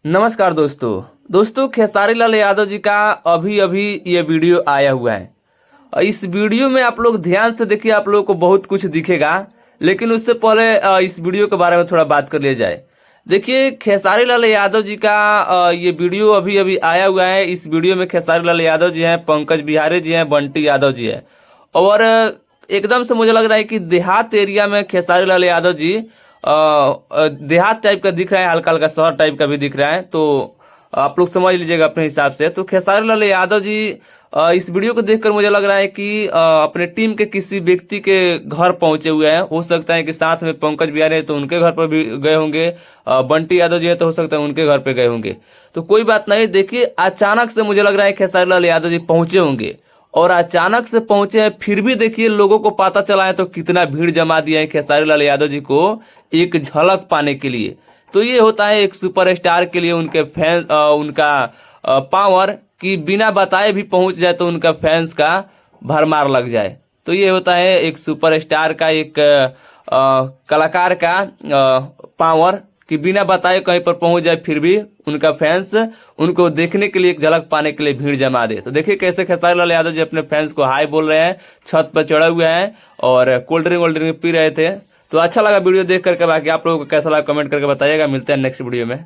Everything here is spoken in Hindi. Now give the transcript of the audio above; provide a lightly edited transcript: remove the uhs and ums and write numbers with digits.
नमस्कार दोस्तों खेसारी लाल यादव जी का अभी अभी ये वीडियो आया हुआ है। और इस वीडियो में आप लोग ध्यान से देखिए, आप लोगों को बहुत कुछ दिखेगा। लेकिन उससे पहले इस वीडियो के बारे में थोड़ा बात कर लिया जाए। देखिए, खेसारी लाल यादव जी का ये वीडियो अभी अभी आया हुआ है। इस वीडियो में खेसारी लाल यादव जी हैं, पंकज बिहारी जी हैं, बंटी यादव जी हैं। और एकदम से मुझे लग रहा है कि देहात एरिया में खेसारी लाल यादव जी देहात टाइप का दिख रहा है, हल्का हल्का शहर टाइप का भी दिख रहा है। तो आप लोग समझ लीजिएगा अपने हिसाब से। तो खेसारी लाल यादव जी इस वीडियो को देखकर मुझे लग रहा है कि अपने टीम के किसी व्यक्ति के घर पहुंचे हुए हैं। हो सकता है कि साथ में पंकज बिहारी है तो उनके घर पर भी गए होंगे, बंटी यादव जी है तो हो सकता है उनके घर पे गए होंगे। तो कोई बात नहीं, देखिए अचानक से मुझे लग रहा है खेसारी लाल यादव जी पहुंचे होंगे। और अचानक से पहुंचे हैं, फिर भी देखिए लोगों को पता चला है तो कितना भीड़ जमा दिया है खेसारी लाल यादव जी को एक झलक पाने के लिए। तो ये होता है एक सुपरस्टार के लिए उनके फैन उनका पावर कि बिना बताए भी पहुंच जाए तो उनका फैंस का भरमार लग जाए। तो ये होता है एक सुपरस्टार का, एक कलाकार का पावर कि बिना बताए कहीं पर पहुंच जाए, फिर भी उनका फैंस उनको देखने के लिए, एक झलक पाने के लिए भीड़ जमा दे। तो देखिए कैसे खेसारी लाल यादव जी अपने फैंस को हाई बोल रहे हैं, छत पर चढ़े हुए हैं और कोल्ड ड्रिंक पी रहे थे। तो अच्छा लगा वीडियो देख करके। बाकी आप लोगों को कैसा लगा कमेंट करके बताइएगा। मिलते हैं नेक्स्ट वीडियो में।